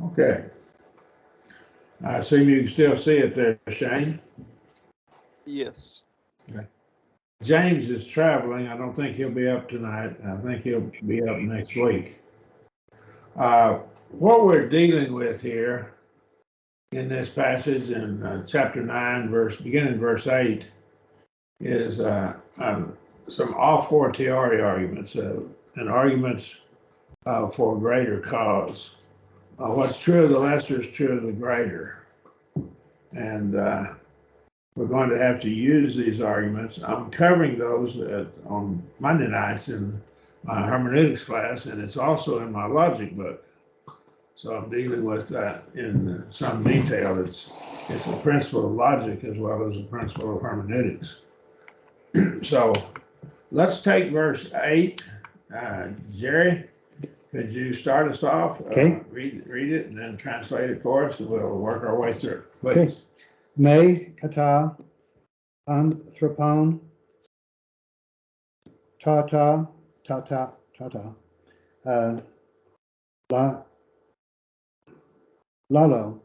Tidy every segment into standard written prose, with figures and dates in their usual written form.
Okay. I assume you can still see it there, Shane? Yes. Okay. James is traveling. I don't think he'll be up tonight. I think he'll be up next week. What we're dealing with here in this passage in chapter 9, beginning verse 8, is some a fortiori arguments and arguments for a greater cause. What's true of the lesser is true of the greater. And we're going to have to use these arguments. I'm covering those on Monday nights in my hermeneutics class, and it's also in my logic book. So I'm dealing with that in some detail. It's a principle of logic as well as a principle of hermeneutics. So let's take verse 8. Jerry, could you start us off? Okay. Read it and then translate it for us, and we'll work our way through it. Please. Okay. Me kata anthropon ta lalo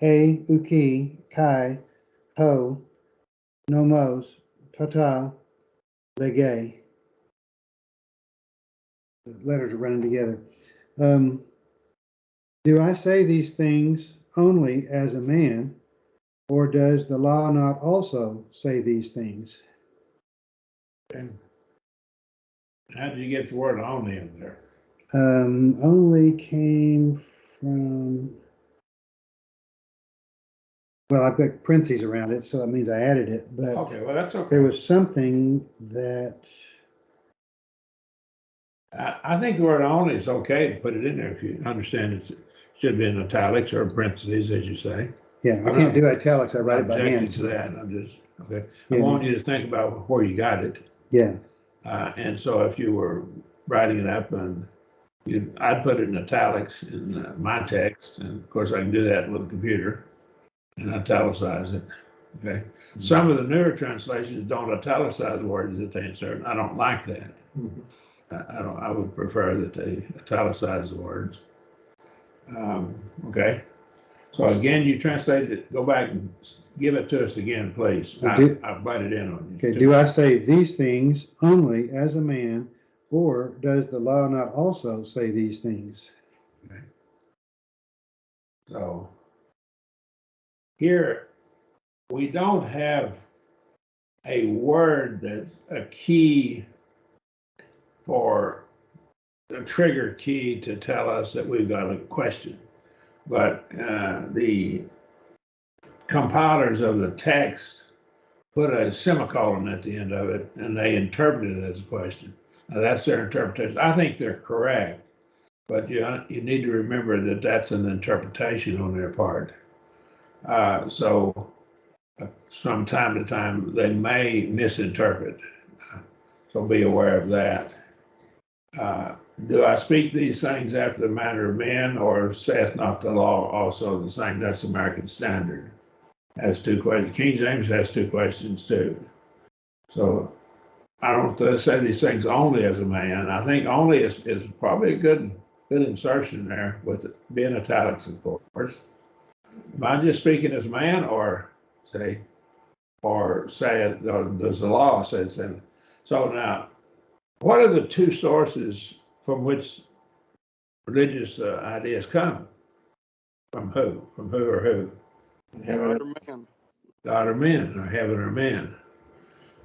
a uki kai ho nomos tata lege. The letters are running together. Do I say these things only as a man, or does the law not also say these things? Okay. How did you get the word only in there? Only came from, well, I've got parentheses around it, so that means I added it, but Okay, well, that's okay. there was something that, I think the word only is okay to put it in there if you understand it should be in italics or parentheses, as you say. yeah, I can't do italics, I write it by Objecting hand. to that, I'm just, okay. I Yeah. want you to think about where you got it. Yeah, And so if you were writing it up and I'd put it in italics in my text, and of course I can do that with a computer and italicize it. Okay. Some of the newer translations don't italicize words that they insert. I don't like that. I would prefer that they italicize the words. Okay. So again, you translate it, go back and give it to us again, please. I've butted in on you. okay. Do I say these things only as a man, or does the law not also say these things? Okay. So here we don't have a word that's a key for a trigger key to tell us that we've got a question. But the compilers of the text put a semicolon at the end of it, and they interpret it as a question. Now, that's their interpretation. I think they're correct, but you need to remember that that's an interpretation on their part. So from time to time, they may misinterpret. So be aware of that. Do I speak these things after the manner of men, or saith not the law also the same? That's American Standard. Has two questions. King James has two questions too. So I don't say these things only as a man. I think only is probably a good insertion there with it being italics, of course. Am I just speaking as a man, or say does the law say the same? So now, what are the two sources from which religious ideas come? From who? From who or who? God or man. God or men, or heaven or man.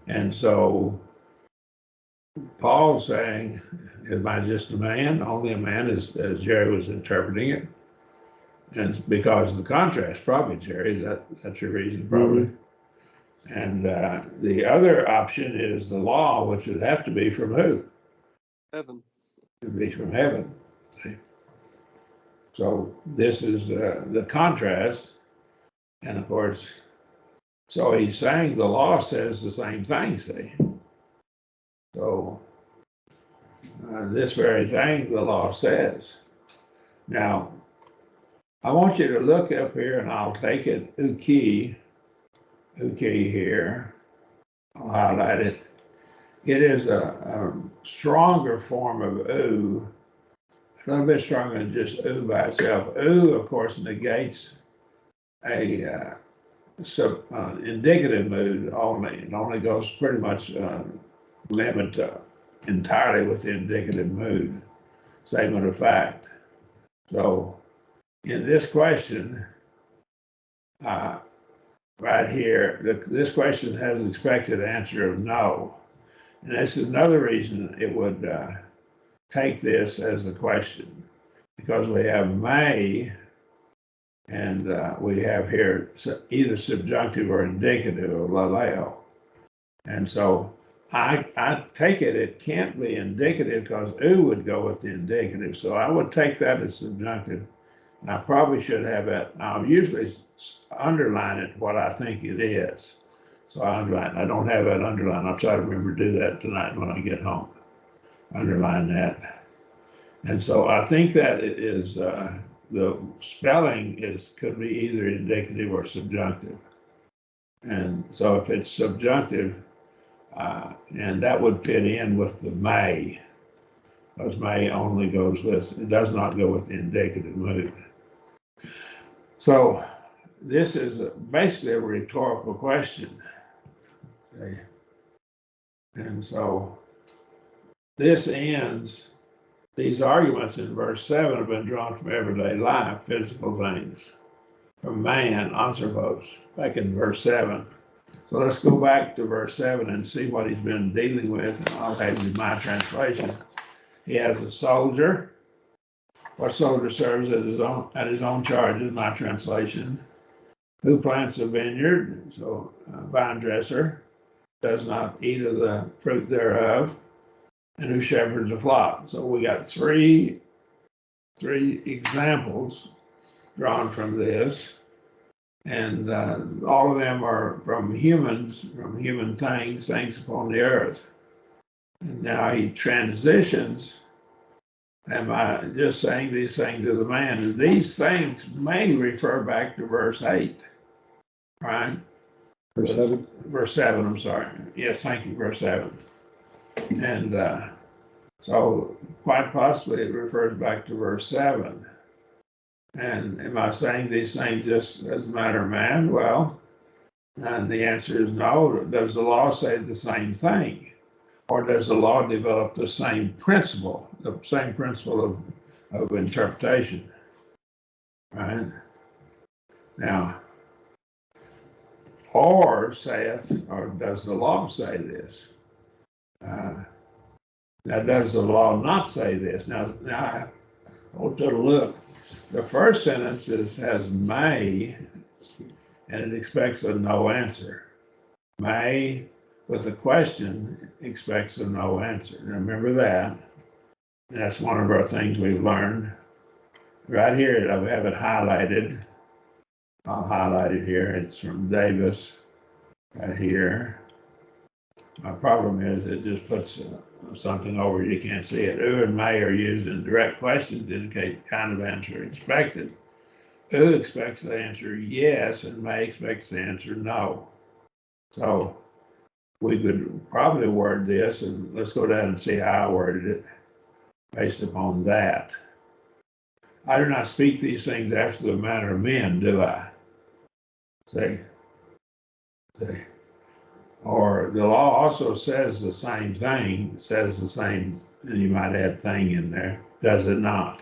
And so Paul's saying, am I just a man? Only a man, as Jerry was interpreting it. And because of the contrast, probably, Jerry, that's your reason, probably. Mm-hmm. And the other option is the law, which would have to be from who? Heaven. It would be from heaven. See? So this is the contrast. And of course, so he's saying the law says the same thing, see? So this very thing the law says. Now, I want you to look up here, and I'll take it, uki here. I'll highlight it. It is a stronger form of a little bit stronger than just ooh by itself. Ooh, of course, negates a indicative mood only. It only goes pretty much limit entirely with the indicative mood, statement of fact. So in this question, right here, this question has an expected answer of no. And this is another reason it would take this as a question, because we have may, and we have here either subjunctive or indicative of laleo. And so I take it can't be indicative because ooh would go with the indicative. So I would take that as subjunctive. And I probably should have it. I'll usually underline it what I think it is. So I underline. I don't have that underlined. I'll try to remember to do that tonight when I get home. Underline that. And so I think that it is the spelling could be either indicative or subjunctive. And so if it's subjunctive, and that would fit in with the may, because may only goes with, it does not go with the indicative mood. So this is basically a rhetorical question. Okay. And so this ends, these arguments in verse 7 have been drawn from everyday life, physical things, from man, anthropos, back in verse 7. So let's go back to verse 7 and see what he's been dealing with. And I'll have in my translation. He has a soldier. What soldier serves at his own charge is my translation. Who plants a vineyard, so a vine dresser, does not eat of the fruit thereof, and who shepherds a flock. So we got three examples drawn from this, and all of them are from humans, from human things upon the earth. And now he transitions. Am I just saying these things of the man? And these things may refer back to verse 8, right? Verse 7. Verse 7, I'm sorry. Yes, thank you, verse 7. And so quite possibly it refers back to verse 7. And am I saying these things just as a matter of man? Well, and the answer is no. Does the law say the same thing? Or does the law develop the same principle of interpretation? Right? Now, or saith, or does the law say this? Now, does the law not say this? Now I want to look. The first sentence has may, and it expects a no answer. May, with a question, expects a no answer. Remember that. And that's one of our things we've learned. Right here, I have it highlighted. I'll highlight it here. It's from Davis, right here. My problem is it just puts something over you can't see it. Ooh and may are used in direct questions to indicate the kind of answer expected. Ooh expects the answer yes, and may expects the answer no. So we could probably word this, and let's go down and see how I worded it based upon that. I do not speak these things after the manner of men, do I? See? Or the law also says the same thing, and you might add thing in there, does it not?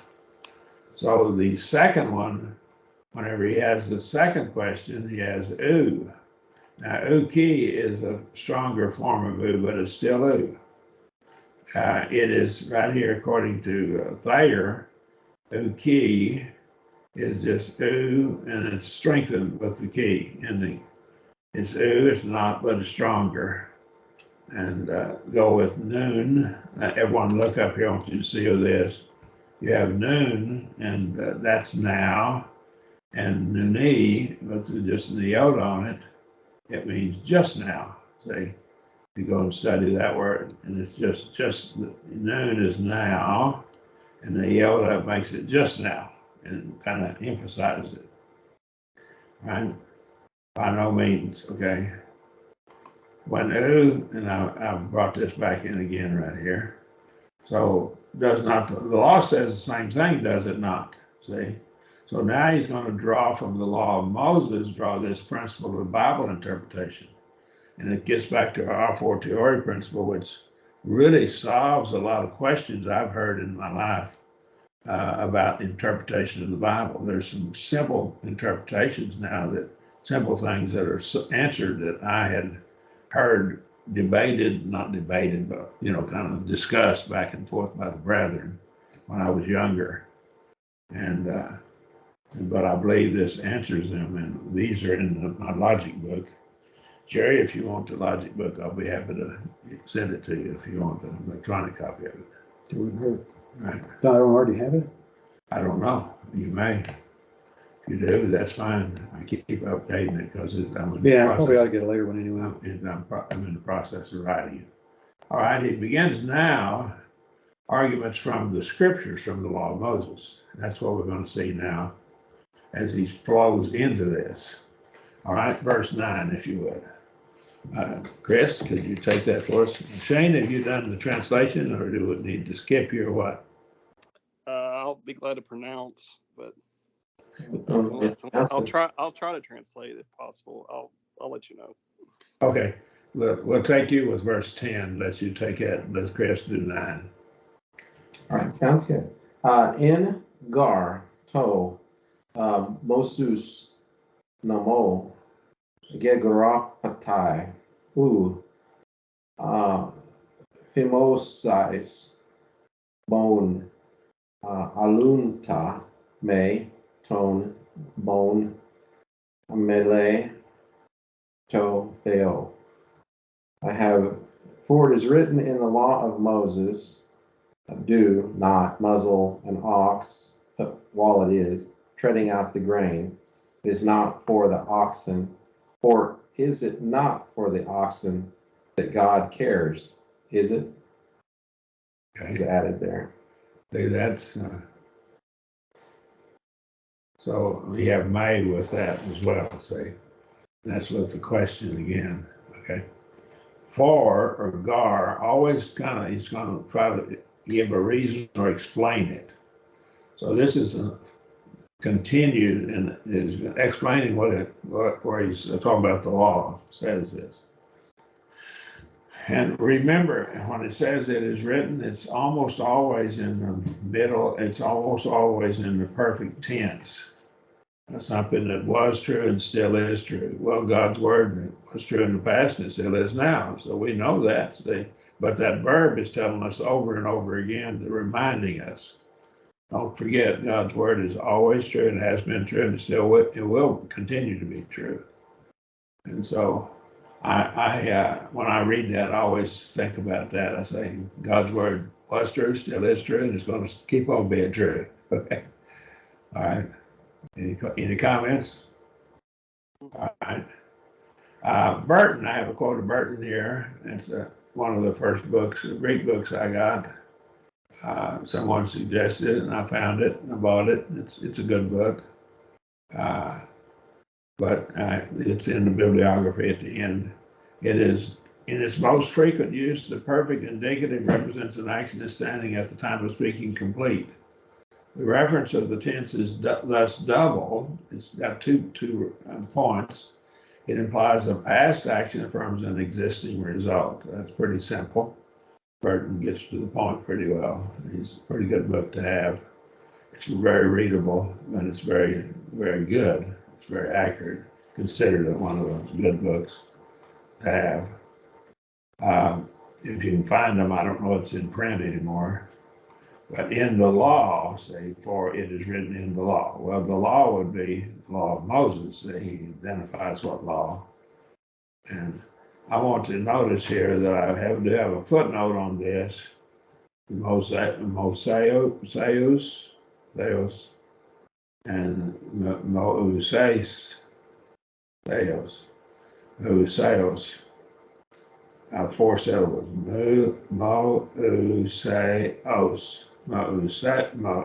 So the second one, whenever he has the second question, he has ooh. Now, ooh key is a stronger form of ooh, but it's still ooh. It is right here, according to Thayer, ooh key is just ooh, and it's strengthened with the key ending. It's ooh, it's not, but it's stronger. And go with noon. Everyone look up here, I want you to see this. You have noon, and that's now. And nooni, with just the iota on it, it means just now. See, you go and study that word, and it's just noon is now, and the iota makes it just now, and kind of emphasizes it. Right? By no means, okay. When ooh, and I brought this back in again right here. So does not, the law says the same thing, does it not? See? So now he's going to draw from the law of Moses, draw this principle of Bible interpretation. And it gets back to our a fortiori principle, which really solves a lot of questions I've heard in my life about interpretation of the Bible. There's some simple interpretations now, that simple things that are answered that I had heard debated, not debated, but, you know, kind of discussed back and forth by the brethren when I was younger. And, but I believe this answers them, and these are in my logic book. Jerry, if you want the logic book, I'll be happy to send it to you if you want an electronic copy of it. Right. I don't already have it. I don't know. You may. If you do, that's fine. I keep updating it because I'm in the Yeah, process. probably ought to get a later one anyway. I'm in the process of writing it. All right, he begins now arguments from the scriptures from the law of Moses. That's what we're going to see now as he flows into this. All right, verse 9, if you would. Chris, could you take that for us? Shane, have you done the translation, or do we need to skip you or what? I'll be glad to pronounce, but Okay. I'll try to translate if possible. I'll let you know. Okay, we'll take you with verse 10. Let you take it. Let Chris do 9. All right, sounds good. In Gar, To, Moses, Namo, Gegrapatai, U, Thimosais, Bone, Alunta, Me, Tone, Bone, Mele, To, Theo. For it is written in the law of Moses, do not muzzle an ox while it is treading out the grain. It is not for the oxen, or is it not for the oxen that God cares? Is it? Is Okay, added there. see, that's so we have May with that as well. See, that's with the question again. Okay, for or gar always kind of he's going to try to give a reason or explain it. So this is continued and is explaining where he's talking about the law says this. And remember, when it says it is written, it's almost always in the middle. It's almost always in the perfect tense. That's something that was true and still is true. Well, God's word was true in the past and it still is now. So we know that. But that verb is telling us over and over again, reminding us. Don't forget, God's word is always true and has been true and it will continue to be true. And so I when I read that, I always think about that. I say, God's word was true, still is true, and it's going to keep on being true. Okay. All right. Any comments? All right. Burton, I have a quote of Burton here. It's one of the first books, Greek books I got. Someone suggested it, and I found it. I bought it. It's a good book, but it's in the bibliography at the end. It is in its most frequent use. The perfect indicative represents an action that's standing at the time of speaking complete. The reference of the tense is thus double. It's got two points. It implies a past action affirms an existing result. That's pretty simple. Burton gets to the point pretty well. It's a pretty good book to have. It's very readable, and it's very, very good. It's very accurate. Considered one of those good books to have. If you can find them, I don't know if it's in print anymore. But in the law, say, for it is written in the law. Well, the law would be the law of Moses. He identifies what law. And I want to notice here that I have to have a footnote on this. Moseus, and Moseus, four syllables.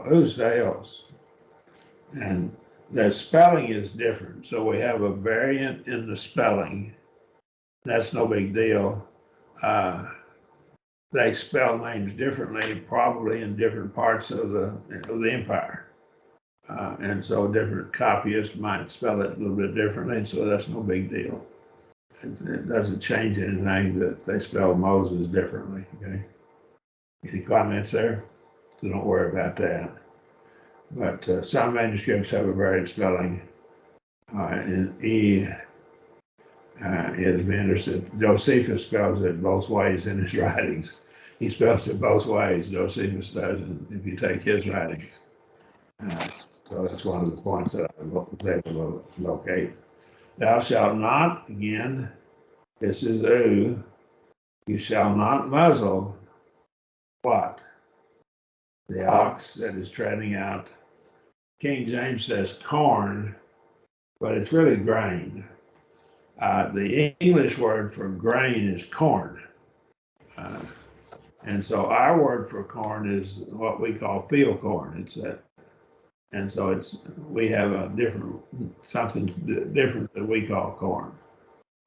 Moseos. And the spelling is different. So we have a variant in the spelling. That's no big deal. they spell names differently, probably in different parts of the empire. And so different copyists might spell it a little bit differently, so that's no big deal. It doesn't change anything that they spell Moses differently, okay? Any comments there? So don't worry about that. But some manuscripts have a varied spelling. And E is interesting. Josephus spells it both ways in his writings. He spells it both ways. Josephus does, if you take his writings. So that's one of the points that I was able to locate. Thou shalt not, again, this is you shall not muzzle what? The ox that is treading out. King James says corn, but it's really grain. The English word for grain is corn. And so our word for corn is what we call field corn. It's that. And so we have a something different that we call corn.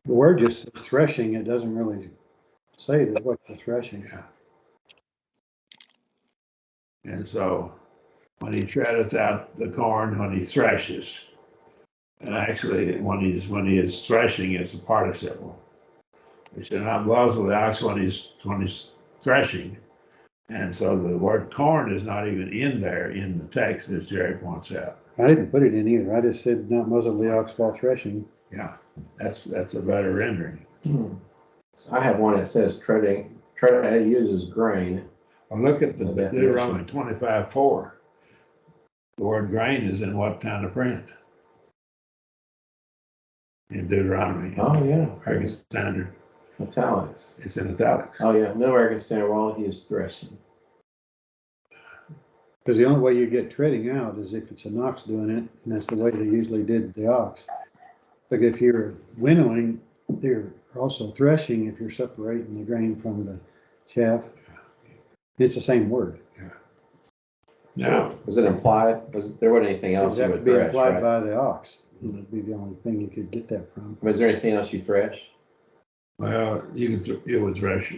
The word just says threshing. It doesn't really say that what you're threshing. Yeah. And so when he treadeth out the corn, when he threshes, and actually when he is threshing, it's a participle. He should not muzzle the ox when he's threshing. And so the word corn is not even in there in the text, as Jerry points out. I didn't put it in either. I just said not muzzle the ox while threshing. Yeah, that's a better rendering. So I have one that says treading, it uses grain. Well, look at the Deuteronomy 25:4. The word grain is in what kind of print? In Deuteronomy. Oh, yeah. American Standard. Italics. It's in italics. Oh, yeah. Middle American Standard, while he is threshing. Because the only way you get treading out is if it's an ox doing it, and that's the way they usually did the ox. But if you're winnowing, they're also threshing if you're separating the grain from the chaff. It's the same word. Now, Was it implied? There wasn't anything else It'd you have would to be thresh, implied right? by the ox. That'd be the only thing you could get that from. Was there anything else you thresh? well, you would thresh,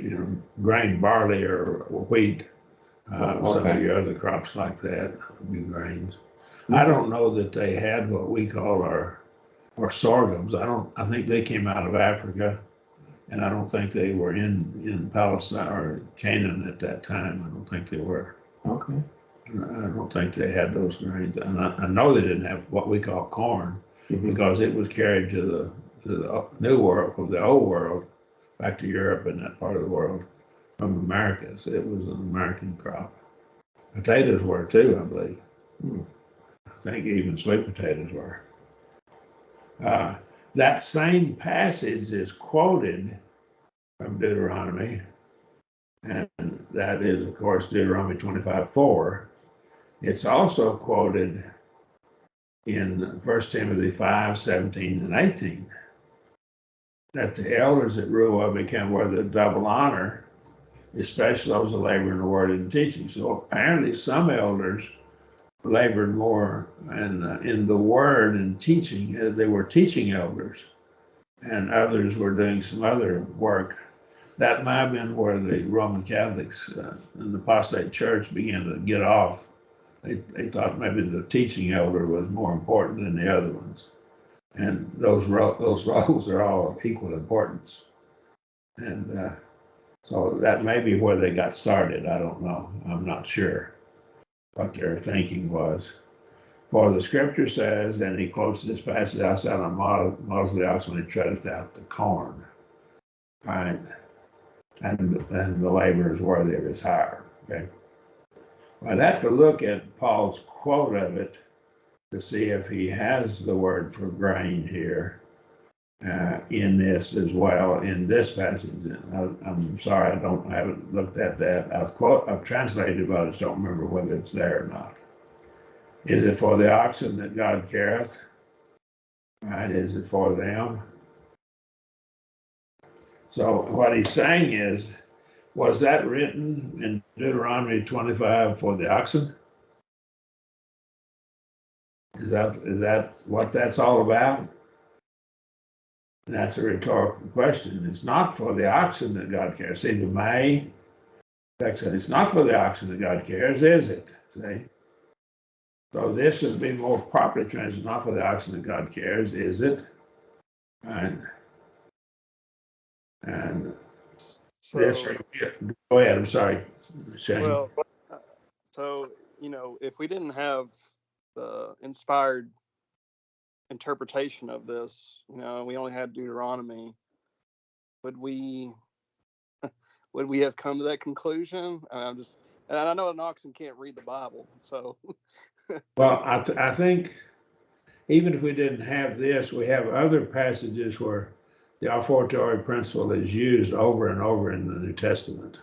grain, barley, or wheat. Some of your other crops like that would be grains. I don't know that they had what we call our sorghums. I think they came out of Africa, and I don't think they were in Palestine or Canaan at that time. I don't think they were. Okay. I don't think they had those grains. And I know they didn't have what we call corn because it was carried to the New World, from the Old World, back to Europe and that part of the world from Americas. It was an American crop. Potatoes were too, I believe. I think even sweet potatoes were. That same passage is quoted from Deuteronomy, and that is, of course, Deuteronomy 25:4. It's also quoted in 1 Timothy 5:17 and 18, that the elders that rule will become worthy of double honor, especially those that labor in the word and teaching. So apparently some elders labored more in the word and teaching. They were teaching elders, and others were doing some other work. That might have been where the Roman Catholics and the apostate church began to get off. They thought maybe the teaching elder was more important than the other ones. And those roles are all of equal importance. And so that may be where they got started. I don't know. I'm not sure what their thinking was. For the scripture says, and he quotes this passage outside on muzzle the ox when he treadeth out the corn. Right? And the labor is worthy of his hire. Okay. I'd have to look at Paul's quote of it to see if he has the word for grain here in this as well, in this passage. I'm sorry, I haven't looked at that. I've translated, but I just don't remember whether it's there or not. Is it for the oxen that God careth? Right? Is it for them? So what he's saying is, was that written in Deuteronomy 25 for the oxen? Is that what that's all about? And that's a rhetorical question. It's not for the oxen that God cares. See, the may Text said, it's not for the oxen that God cares, is it? See? So this should be more properly translated, not for the oxen that God cares, is it? And this, So, go ahead, I'm sorry, Shane. well, so, if we didn't have the inspired interpretation of this, we only had Deuteronomy, would we have come to that conclusion? And I know an oxen can't read the Bible, so. Well, I think even if we didn't have this, we have other passages where the a fortiori principle is used over and over in the New Testament.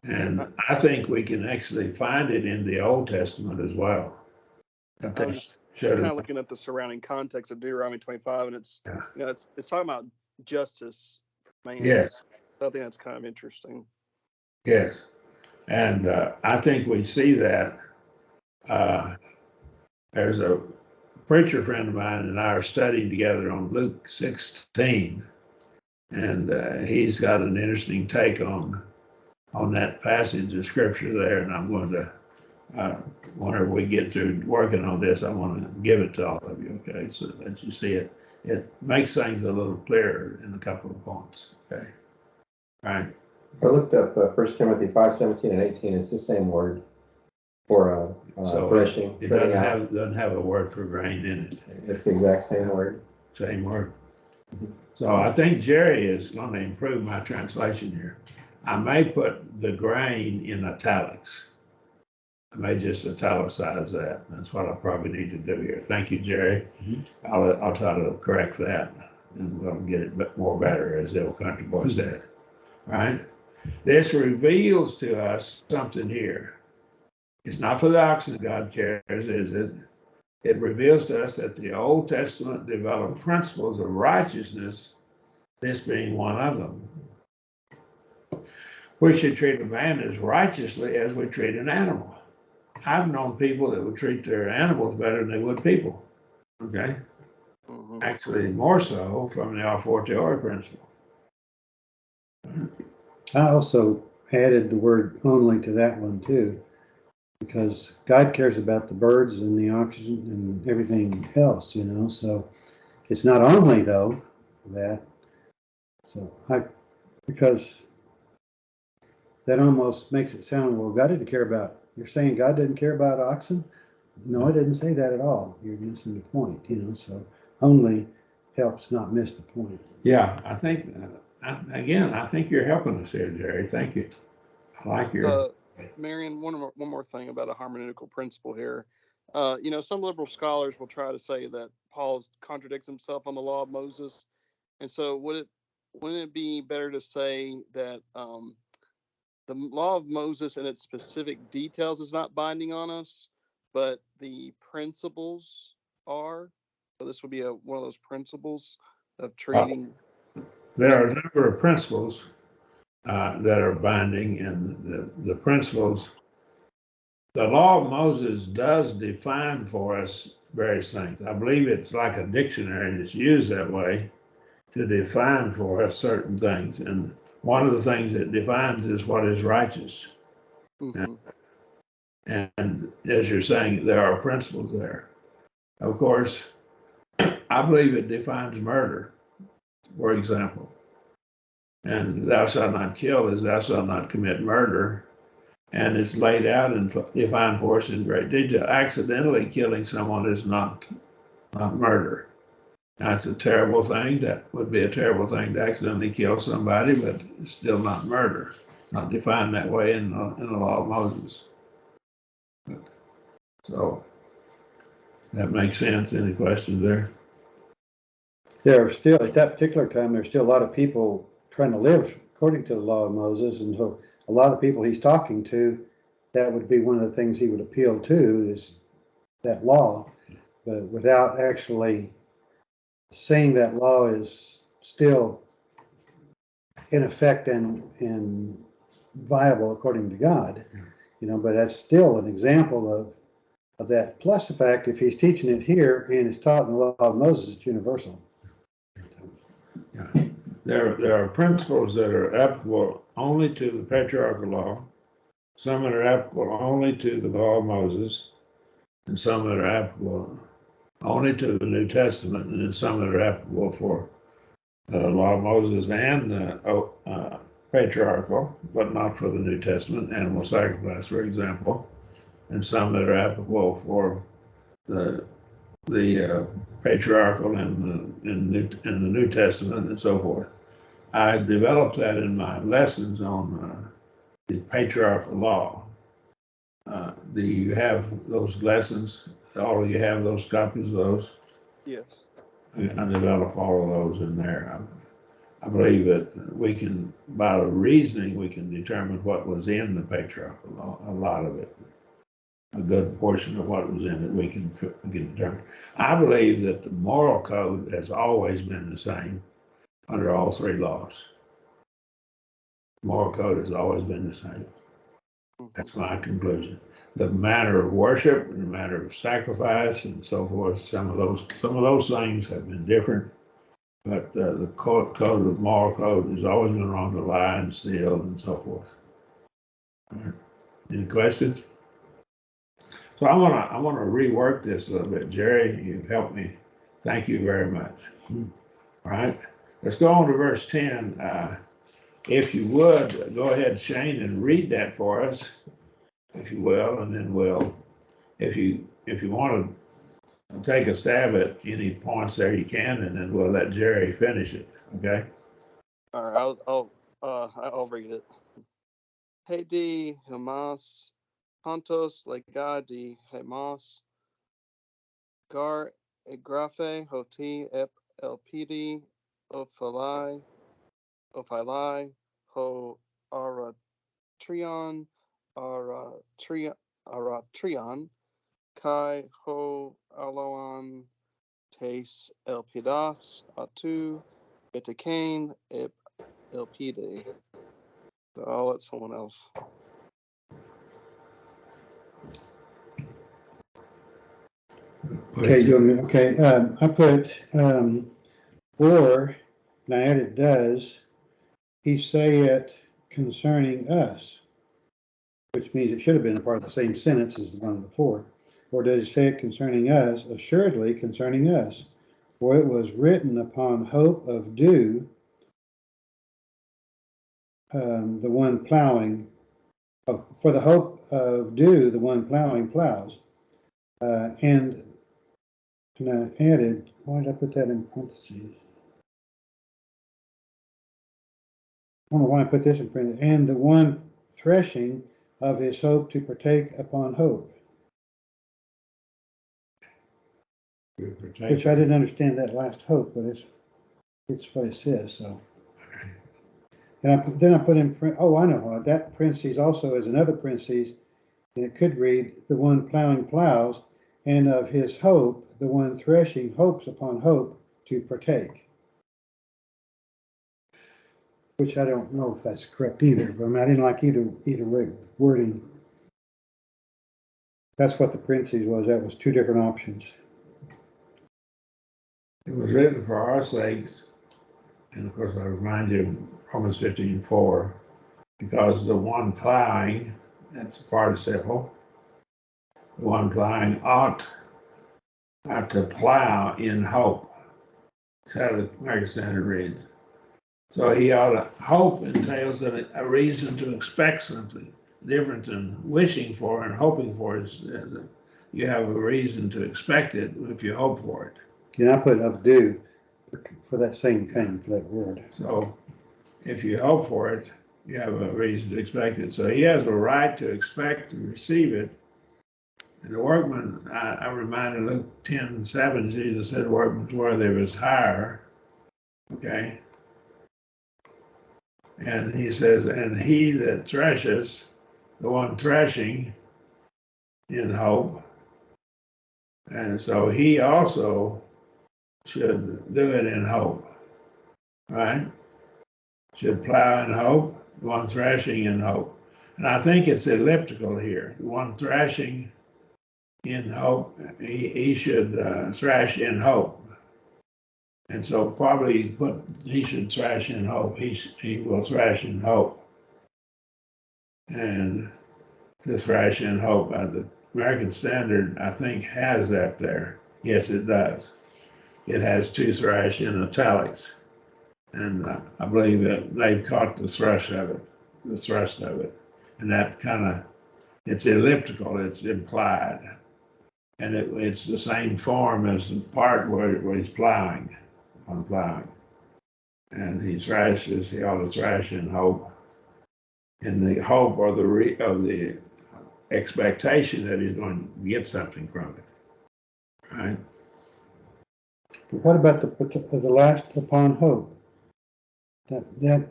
And I think we can actually find it in the Old Testament as well. I'm just kind of looking at the surrounding context of Deuteronomy 25, and it's it's talking about justice for man. Yes. So I think that's kind of interesting. Yes. And I think we see that. There's a preacher friend of mine and I are studying together on Luke 16, and he's got an interesting take on that passage of scripture there. And I'm going to, whenever we get through working on this, I want to give it to all of you, okay, so that you see it. It makes things a little clearer in a couple of points, okay? All right. I looked up 1 Timothy 5:17 and 18. It's the same word for threshing. It doesn't have a word for grain in it. It's the exact same word. Same word. So I think Jerry is going to improve my translation here. I may put the grain in italics. I may just italicize that. That's what I probably need to do here. Thank you, Jerry. I'll try to correct that, and we'll get it more better, as the old country boy said. Right? This reveals to us something here. It's not for the oxen God cares, is it? It reveals to us that the Old Testament developed principles of righteousness, this being one of them. We should treat a man as righteously as we treat an animal. I've known people that would treat their animals better than they would people. Okay? Mm-hmm. Actually, more so from the a fortiori principle. I also added the word only to that one too, because God cares about the birds and the oxygen and everything else, so it's not only though that. So because that almost makes it sound, well, God didn't care about, you're saying God didn't care about oxen? No, I didn't say that at all. You're missing the point, so only helps not miss the point. Yeah, I think, I think you're helping us here, Jerry. Thank you. I like your... Marion, one more thing about a hermeneutical principle here. Some liberal scholars will try to say that Paul contradicts himself on the law of Moses. And so wouldn't it be better to say that the law of Moses and its specific details is not binding on us, but the principles are? So this would be one of those principles of treating. There are a number of principles that are binding, and the principles, the law of Moses does define for us various things. I believe it's like a dictionary, and it's used that way to define for us certain things. And one of the things it defines is what is righteous. Mm-hmm. And as you're saying, there are principles there. Of course, I believe it defines murder, for example. And thou shalt not kill is thou shalt not commit murder. And it's laid out and defined for us in great detail. Accidentally killing someone is not murder. That's a terrible thing. That would be a terrible thing to accidentally kill somebody, but it's still not murder. It's not defined that way in the law of Moses. So that makes sense. Any questions there? There are still, at that particular time, there's still a lot of people trying to live according to the law of Moses. And so a lot of people he's talking to, that would be one of the things he would appeal to, is that law. But without actually saying that law is still in effect and viable according to God, but that's still an example of that. Plus the fact, if he's teaching it here and it's taught in the law of Moses, it's universal. Yeah. There are principles that are applicable only to the patriarchal law, some that are applicable only to the law of Moses, and some that are applicable only to the New Testament, and then some that are applicable for the law of Moses and patriarchal, but not for the New Testament, animal sacrifice, for example, and some that are applicable for the patriarchal and the New Testament and so forth. I developed that in my lessons on the patriarchal law. Do you have those lessons? All of you have those copies of those? Yes. I develop all of those in there. I believe that we can, by the reasoning, we can determine what was in the patriarchal law, a lot of it. A good portion of what was in it, we can determine. I believe that the moral code has always been the same under all three laws. Moral code has always been the same. That's my conclusion. The matter of worship and the matter of sacrifice and so forth, some of those things have been different, but the the moral code has always been wrong to lie and steal and so forth. All right. Any questions? So I want to rework this a little bit. Jerry, you've helped me. Thank you very much. All right. Let's go on to verse 10. If you would, go ahead, Shane, and read that for us, if you will, and then we'll, if you want to take a stab at any points there, you can, and then we'll let Jerry finish it. Okay. All right. I'll read it. Hedi Hamas Pontos Lega di Hamas Gar Egrafe Hoti Ep Elpidi Ophilai Ho Aratrion Aratrion Kai Ho Aloan Tes Elpidas Atu Betakain Ep Elpide. So I'll let someone else. Okay, I put, or, and I added does, he say it concerning us, which means it should have been a part of the same sentence as the one before. Or does he say it concerning us? Assuredly concerning us. For it was written upon hope of dew, the one plowing, for the hope of dew, the one plowing plows. And I added, why did I put that in parentheses? I don't know why I put this in parentheses. And the one threshing of his hope to partake upon hope. Which I didn't understand that last hope, but it's what it says, so. And then I put in, oh, I know, that parentheses also is another parentheses, and it could read, the one plowing plows, and of his hope, the one threshing hopes upon hope to partake. Which I don't know if that's correct either, but I didn't like either wording. That's what the parentheses was. That was two different options. It was written for our sakes, and of course I remind you of Romans 15:4, because the one plowing, that's a participle, the one plowing ought to plow in hope. That's how the American Standard reads. So he ought to, hope entails a reason to expect something different than wishing for and hoping for. Is you have a reason to expect it if you hope for it. And I put of due for that same thing, for that word. So if you hope for it, you have a reason to expect it. So he has a right to expect and receive it. And the workman, I reminded Luke 10:7, Jesus said, workman's worthy of his hire. Okay. And he says, and he that threshes, the one threshing in hope. And so he also should do it in hope, right? Should plow in hope, the one threshing in hope. And I think it's elliptical here. The one threshing in hope, he should thrash in hope. And so probably he should thrash in hope. He will thrash in hope. and to thrash in hope. The American Standard, I think, has that there. Yes, it does. It has to thrash in italics. And I believe that they've caught the thrust of it. And that kind of, it's elliptical, it's implied. And it's the same form as the part where he's plowing, on plowing. And he thrashes, he ought to thrash in hope. In the hope or the expectation that he's going to get something from it. Right? But what about the last upon hope? That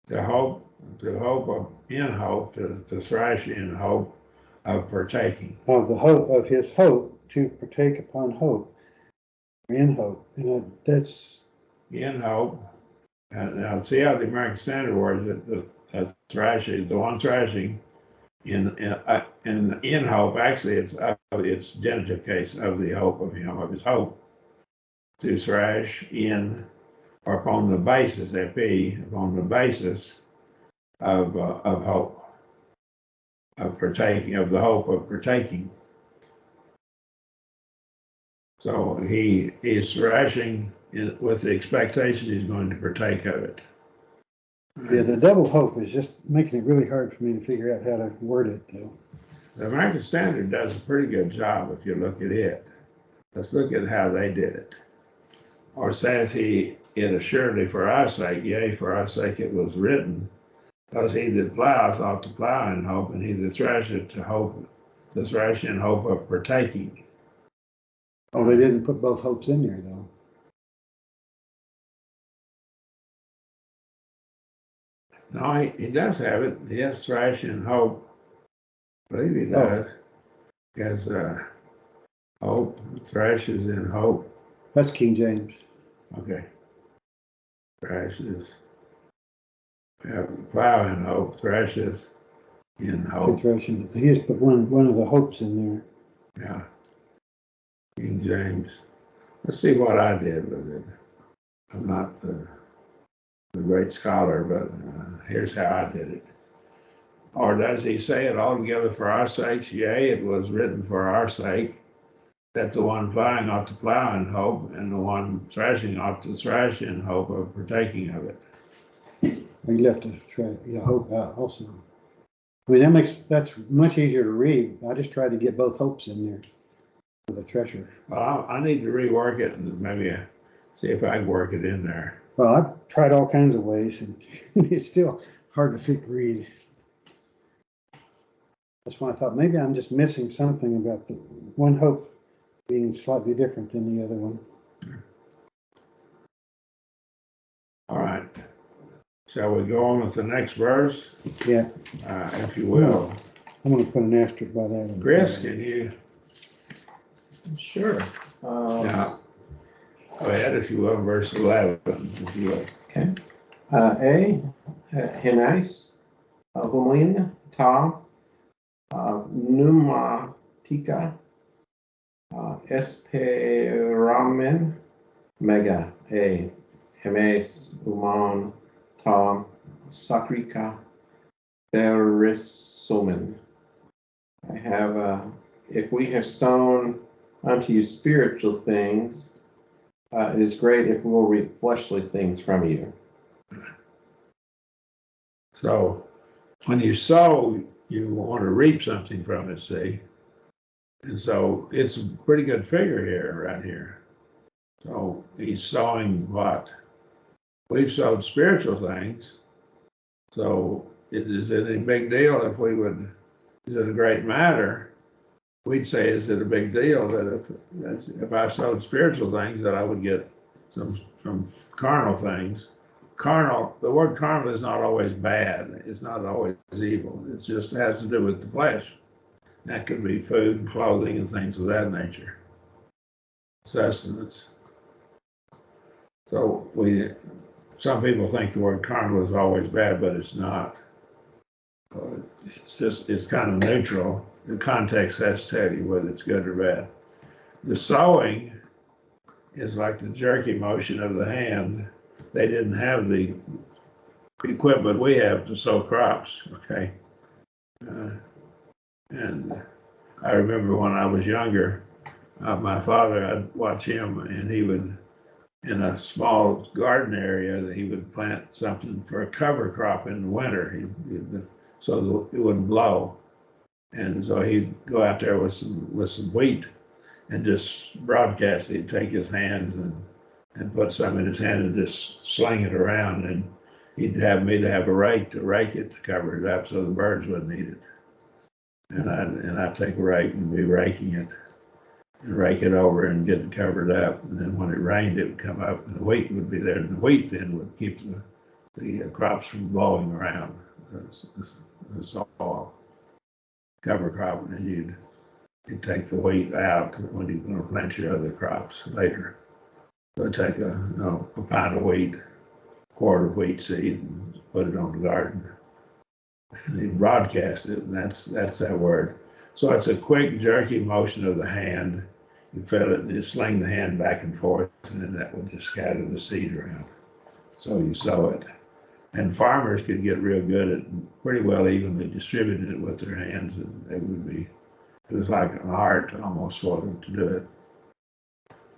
To hope in hope, to thrash in hope of partaking. of the hope of his hope to partake upon hope, in hope, and that's In hope. And now see how the American Standard words it, the thrashing, the one thrashing in hope, actually it's genitive case of the hope of him, of his hope. To thrash in or upon the basis, upon the basis of hope, of partaking, of the hope of partaking. So he is thrashing with the expectation he's going to partake of it. yeah. The double hope is just making it really hard for me to figure out how to word it, though. The American Standard does a pretty good job if you look at it. Let's look at how they did it. Or says it assuredly for our sake, yea, for our sake it was written, because he that ploweth ought to plow in hope, and he that thrasheth to thrash in hope of partaking. Oh, they didn't put both hopes in there, though. No, he does have it. He has thrash in hope. I believe he does. He has hope, thrashes in hope. That's King James. Okay. Thrashes. Plow in hope, thrashes in hope. Thrashing. He just put one of the hopes in there. Yeah. King James. Let's see what I did with it. I'm not the great scholar, but here's how I did it. Or does he say it altogether for our sakes? Yea, it was written for our sake, that the one plowing ought to plow in hope, and the one thrashing ought to thrash in hope of partaking of it. He left the hope out also. I mean, that's much easier to read. I just tried to get both hopes in there for the thresher. Well, I need to rework it and maybe see if I can work it in there. Well, I've tried all kinds of ways, and it's still hard to read. That's why I thought maybe I'm just missing something about the one hope being slightly different than the other one. All right. Shall we go on with the next verse? Yeah. If you will. I'm going to put an asterisk by that. Chris, can you? Sure. Yeah. Go ahead, if you will, verse 11, if you will. Okay. Henais, Humlin, Ta, Pneumatica, Esperamen, Mega, Hemes, Uman, Ta, Sakrika, Berisomen. I have, if we have sown unto you spiritual things, it is great if we will reap fleshly things from you. So when you sow, you want to reap something from it, see? And so it's a pretty good figure here, right here. So he's sowing what? We've sowed spiritual things. So is it a big deal if we would, is it a great matter? We'd say, is it a big deal that if I sowed spiritual things that I would get some carnal things? Carnal, the word carnal is not always bad. It's not always evil. It just has to do with the flesh. That could be food and clothing and things of that nature. Sustenance. So some people think the word carnal is always bad, but it's not. It's kind of neutral. The context has to tell you whether it's good or bad. The sowing is like the jerky motion of the hand. They didn't have the equipment we have to sow crops, okay? And I remember when I was younger, my father, I'd watch him and he would, in a small garden area, that he would plant something for a cover crop in the winter, so it wouldn't blow. And so he'd go out there with some wheat and just broadcast it. He'd take his hands and put some in his hand and just sling it around. And he'd have me to have a rake to rake it to cover it up so the birds wouldn't eat it. And I'd take a rake and be raking it and rake it over and get it covered up. And then when it rained, it would come up and the wheat would be there. And the wheat then would keep the crops from blowing around the soil, cover crop. And then you'd take the wheat out when you're going to plant your other crops later. So I'd take a pound of wheat, quart of wheat seed, and put it on the garden. And he'd broadcast it, and that's that word. So it's a quick, jerky motion of the hand. You feel it, and you sling the hand back and forth, and then that will just scatter the seed around. So you sow it. And farmers could get real good at pretty well evenly distributing it with their hands, and it was like an art almost for them to do it.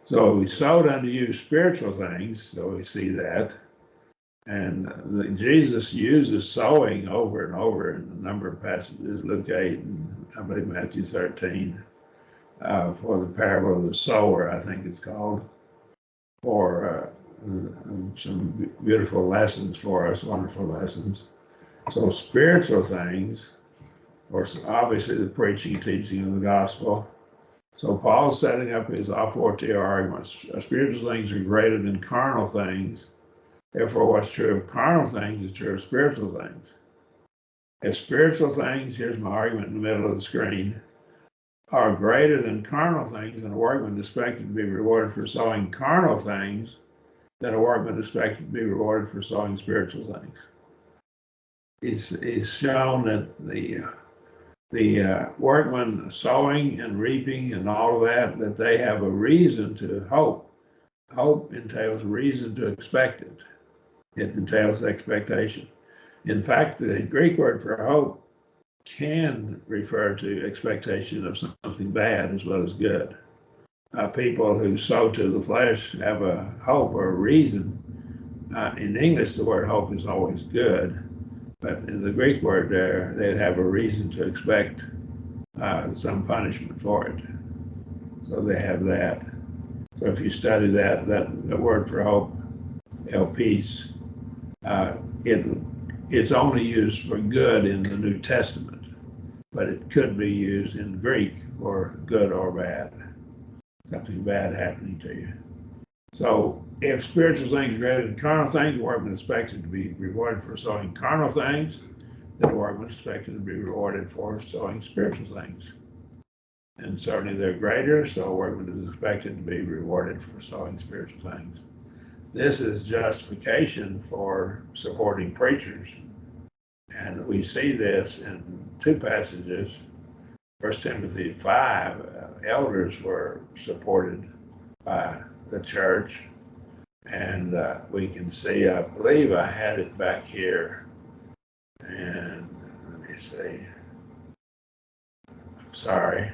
So we sowed unto you spiritual things, so we see that. And Jesus uses sowing over and over in a number of passages, Luke 8 and I believe Matthew 13, for the parable of the sower, I think it's called, for some beautiful lessons for us, wonderful lessons. So spiritual things, or obviously the preaching, teaching of the gospel. So Paul's setting up his a fortiori arguments. Spiritual things are greater than carnal things. Therefore, what's true of carnal things is true of spiritual things. If spiritual things, here's my argument in the middle of the screen, are greater than carnal things, then a workman is expected to be rewarded for sowing carnal things, then a workman is expected to be rewarded for sowing spiritual things. It's shown that the workman sowing and reaping and all of that they have a reason to hope. Hope entails reason to expect it. It entails expectation. In fact, the Greek word for hope can refer to expectation of something bad as well as good. People who sow to the flesh have a hope or a reason. In English, the word hope is always good, but in the Greek word there, they'd have a reason to expect some punishment for it. So they have that. So if you study that word for hope, elpis, it's only used for good in the New Testament, but it could be used in Greek for good or bad, something bad happening to you. So if spiritual things are greater than carnal things, the workman is expected to be rewarded for sowing carnal things, then the workman is expected to be rewarded for sowing spiritual things. And certainly they're greater, so a workman is expected to be rewarded for sowing spiritual things. This is justification for supporting preachers. And we see this in two passages. 1 Timothy 5, elders were supported by the church. And we can see, I believe I had it back here. And let me see. Sorry.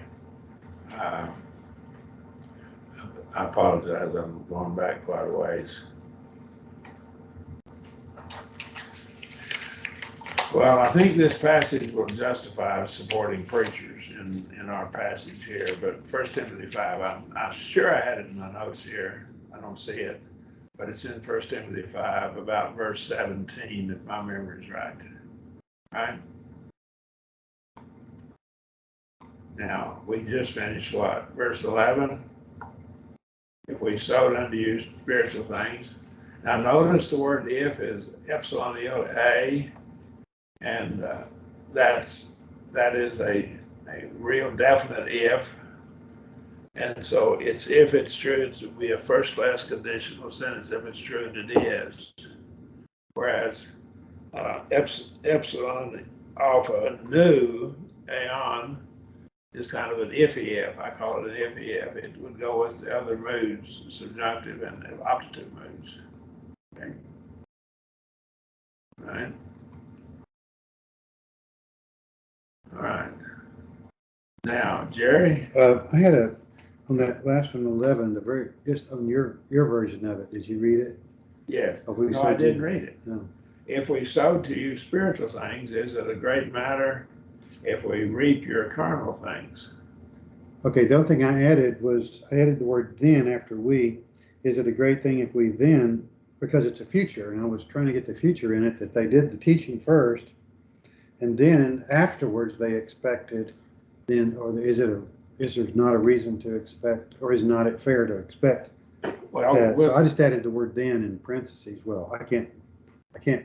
I apologize, I'm going back quite a ways. Well, I think this passage will justify supporting preachers in our passage here, but 1 Timothy 5, I'm sure I had it in my notes here. I don't see it, but it's in 1 Timothy 5, about verse 17, if my memory is right. Right? Now, we just finished what? Verse 11? If we sowed unto you spiritual things. Now, notice the word if is epsilon a, and that is a real definite if. And so it's if it's true, it would be a first-class conditional sentence if it's true, and it is. Whereas epsilon alpha nu aeon is kind of an iffy if. I call it an iffy if. It would go with the other moods, subjunctive and optative moods. Okay. Right? All right. Now, Jerry, I had on that last one, 11, just on your version of it, did you read it? yes. Or we No, I said didn't you- read it. No. If we sow to you spiritual things, is it a great matter if we reap your carnal things? Okay, the other thing I added was, I added the word then after we. Is it a great thing if we then, because it's a future, and I was trying to get the future in it, that they did the teaching first, and then afterwards they expected, then, or is there not a reason to expect, or is not it fair to expect Well, that? with, So I just added the word then in parentheses. Well, I can't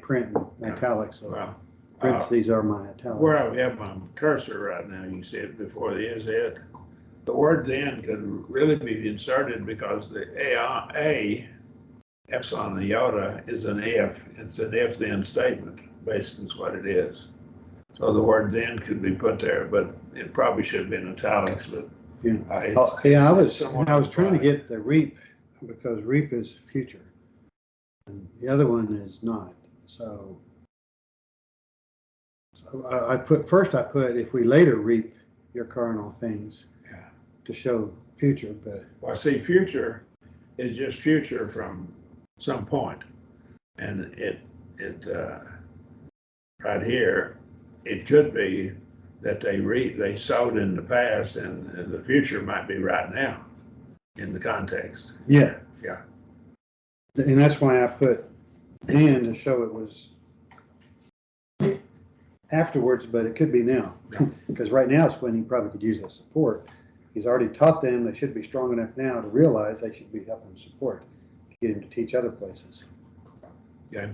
print in italics, so well, parentheses are my where italics. I have my cursor right now, you see it before the is it. The word then could really be inserted because the A, epsilon iota is an if. It's an if then statement, basically is what it is. So the word then could be put there, but it probably should be in italics, but. Yeah. It's I was somewhat trying to implied. get the reap, because reap is future. And the other one is not. So I put if we later reap your carnal things, Yeah. to show future, but Well, see, future is just future from some point. And right here, it could be that they sowed in the past and the future might be right now in the context. yeah. Yeah. And that's why I put then to show it was afterwards, but it could be now. Yeah. Because right now is when he probably could use that support. He's already taught them they should be strong enough now to realize they should be helping support to get him to teach other places. Okay.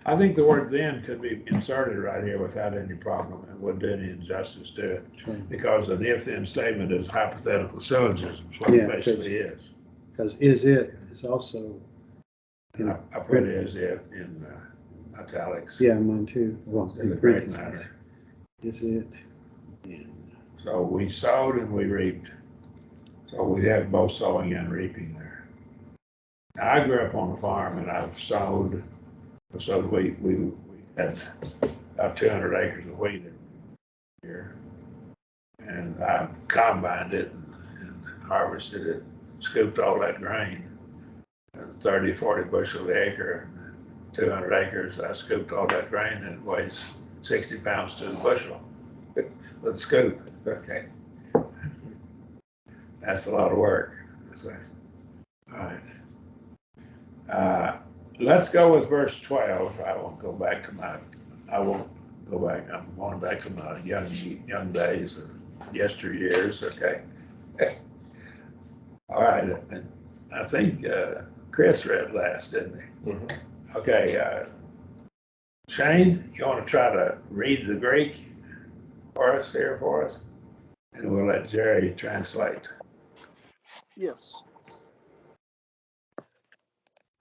I think the word then could be inserted right here without any problem and wouldn't do any injustice to it. Sure. Because an if then statement is hypothetical syllogism, is what Yeah, it basically is. Because is also, And I put is it in italics. yeah, mine too. Well, It's a great matter. Is it? And So we sowed and we reaped. So we have both sowing and reaping there. Now, I grew up on a farm and I've sowed wheat. We had about 200 acres of wheat here. And I combined it and harvested it, scooped all that grain, 30, 40 bushel an acre, 200 acres. I scooped all that grain and it weighs 60 pounds to the bushel. Let's scoop. Okay. That's a lot of work. So, all right. Let's go with verse 12. I won't go back. I'm going back to my young days of yesteryears. Okay. All right. And I think Chris read last, didn't he? Mm-hmm. Okay. Shane, you want to try to read the Greek for us? And we'll let Jerry translate. Yes.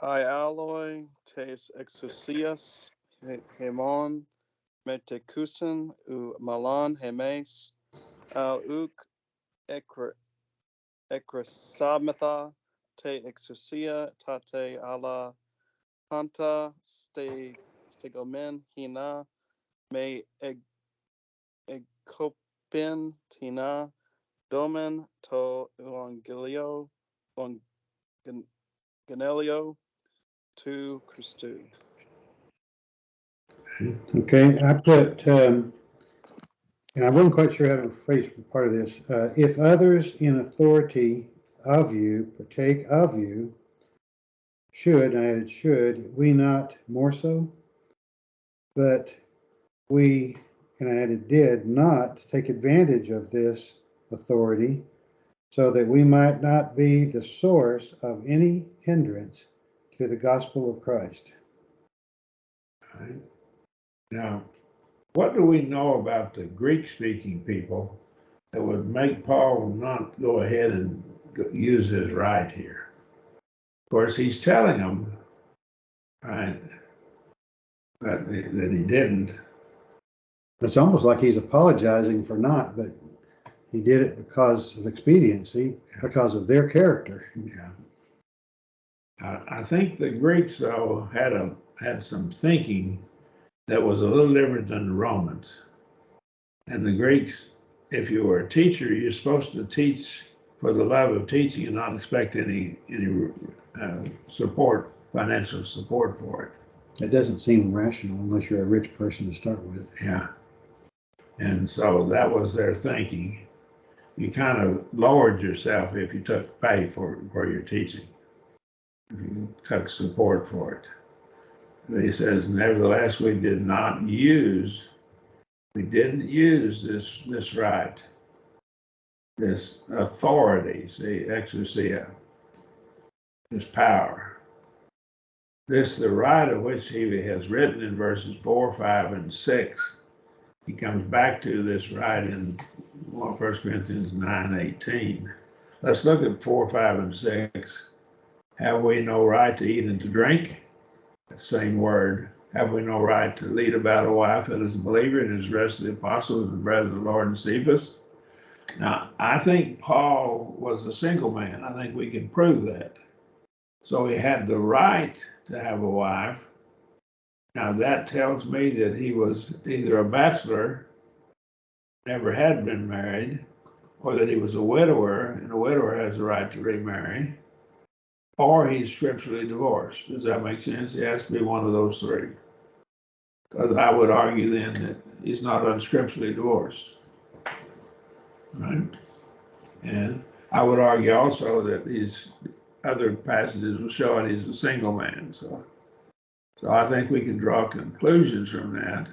I alloy tes exousias hemon metekusen u malan hemes al uk ekresametha te exousia tate ala panta stegomen hina me ekopin tina domen to evangelio Ganelio to Christu. okay, I put, and I wasn't quite sure how to phrase part of this. If others in authority of you partake of you, should, I added should, we not more so? But we, and I added did not take advantage of this authority so that we might not be the source of any hindrance to the gospel of Christ. All right. Now, what do we know about the Greek-speaking people that would make Paul not go ahead and use his right here? Of course, he's telling them, right, that he didn't. It's almost like he's apologizing for not, but he did it because of expediency, because of their character. Yeah. I think the Greeks, though, had some thinking that was a little different than the Romans. And the Greeks, if you were a teacher, you're supposed to teach for the love of teaching and not expect any support, financial support for it. It doesn't seem rational unless you're a rich person to start with. Yeah. And so that was their thinking. You kind of lowered yourself if you took pay for your teaching. If you took support for it. And he says, nevertheless, we didn't use this right, this authority, see, exousia, this power. This, the right of which he has written in verses 4, 5, and 6. He comes back to this right in 1 Corinthians 9:18. Let's look at 4, 5, and 6. Have we no right to eat and to drink? That same word. Have we no right to lead about a wife that is a believer and is the rest of the apostles and the brethren of the Lord and Cephas? Now, I think Paul was a single man. I think we can prove that. So he had the right to have a wife. Now that tells me that he was either a bachelor, never had been married, or that he was a widower, and a widower has the right to remarry, or he's scripturally divorced. Does that make sense? He has to be one of those three. Because I would argue then that he's not unscripturally divorced. Right? And I would argue also that these other passages will show he's a single man. So I think we can draw conclusions from that.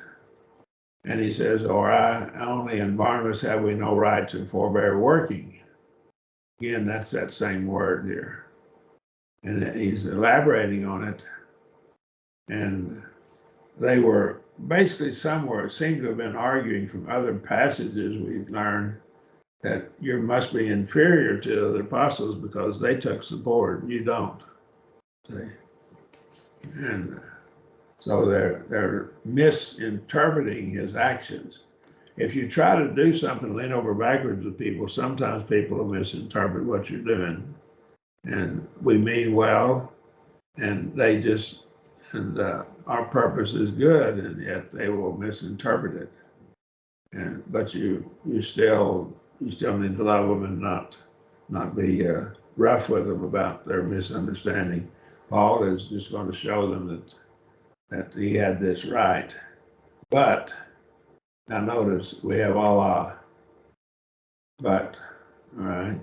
And he says, or I only in Barnabas have we no right to forbear working. Again, that's that same word here. And he's elaborating on it. And they were basically somewhere, seem to have been arguing from other passages we've learned that you must be inferior to the apostles because they took support and you don't. See? And so they're misinterpreting his actions. If you try to do something, lean over backwards with people, sometimes people will misinterpret what you're doing. And we mean well, and they just, and our purpose is good, and yet they will misinterpret it. But you still need to love them and not be rough with them about their misunderstanding. Paul is just going to show them that he had this right. But now notice we have Allah. But, all right.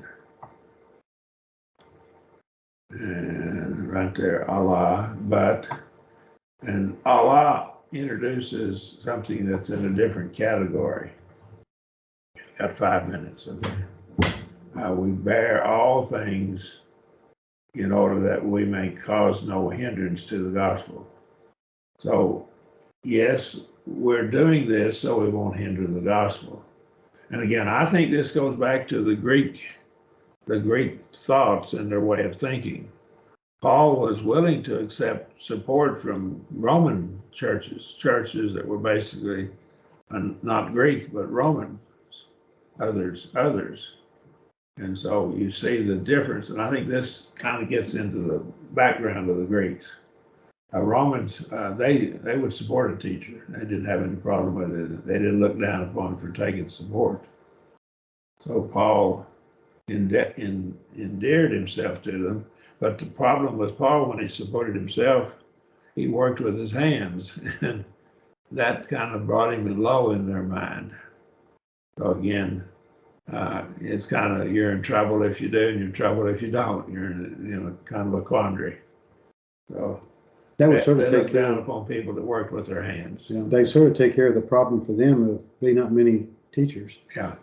And right there, Allah, but, and Allah introduces something that's in a different category. Got 5 minutes, okay. We bear all things in order that we may cause no hindrance to the gospel. So, yes, we're doing this so we won't hinder the gospel. And again, I think this goes back to the Greek thoughts and their way of thinking. Paul was willing to accept support from Roman churches that were basically not Greek, but Roman, others. And so you see the difference. And I think this kind of gets into the background of the Greeks. Romans, they would support a teacher. They didn't have any problem with it. They didn't look down upon for taking support. So Paul endeared himself to them. But the problem with Paul, when he supported himself, he worked with his hands, and that kind of brought him low in their mind. So again, it's kind of, you're in trouble if you do, and you're in trouble if you don't. You're in kind of a quandary. So that would sort of they take look care down of, upon people that worked with their hands. you know, they sort of take care of the problem for them of being not many teachers. Yeah.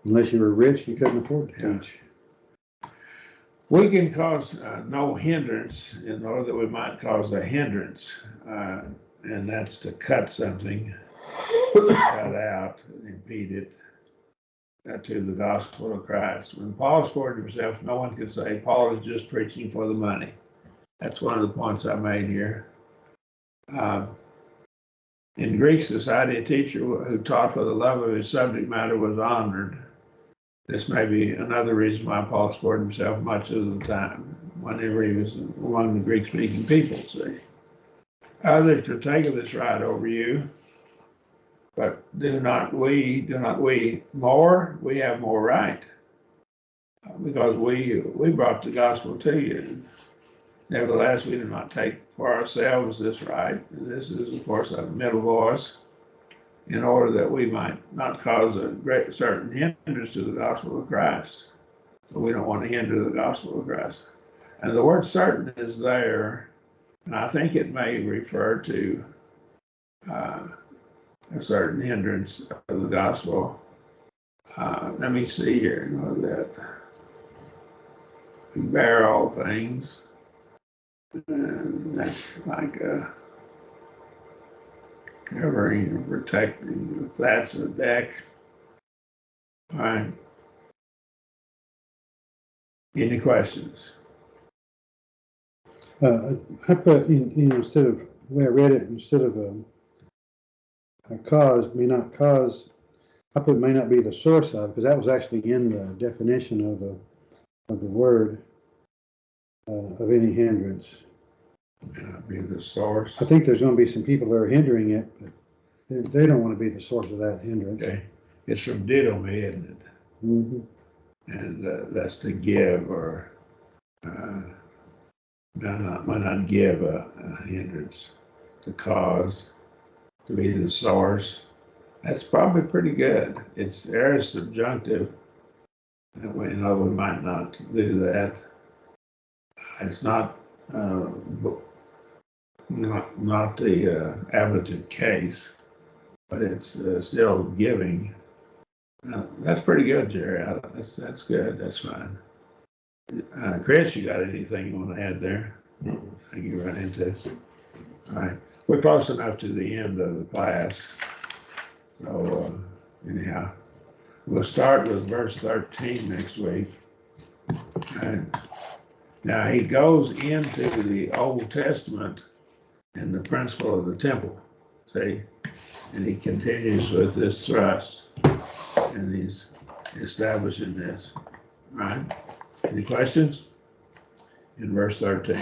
Unless you were rich, you couldn't afford to teach. We can cause no hindrance in order that we might cause a hindrance, and that's to cut something, cut out, impede it to the gospel of Christ. When Paul supported himself, no one could say Paul is just preaching for the money. That's one of the points I made here. In Greek society, a teacher who taught for the love of his subject matter was honored. This may be another reason why Paul supported himself much of the time, whenever he was among the Greek-speaking people, see. Others are taking this right over you, but do not we more? We have more right. Because we brought the gospel to you. Nevertheless, we do not take for ourselves this right. This is, of course, a middle voice, in order that we might not cause a great certain hindrance to the gospel of Christ. So we don't want to hinder the gospel of Christ. And the word certain is there, and I think it may refer to a certain hindrance of the gospel. Let me see here, that we bear all things. And that's like a covering and protecting. If that's a deck. All right. Any questions? I put instead of the way I read it, instead of a cause, may not cause, I put may not be the source of, because that was actually in the definition of the word of any hindrance. May not be the source. I think there's going to be some people that are hindering it, but they don't want to be the source of that hindrance. Okay. It's from didomi, isn't it? Mm-hmm. And that's to give, or might not give a hindrance. To cause, to be the source. That's probably pretty good. It's there is subjunctive. And we know we might not do that. It's not not the ablative case, but it's still giving. That's pretty good, Jerry. That's good. That's fine. Chris, you got anything you want to add there? Thing you run into? All right, we're close enough to the end of the class. So anyhow, we'll start with verse 13 next week. And now he goes into the Old Testament and the principle of the temple, see? And he continues with this thrust, and he's establishing this, right? Any questions? In verse 13.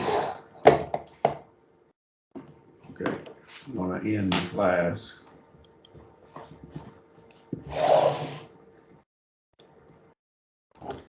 Okay, I want to end the class.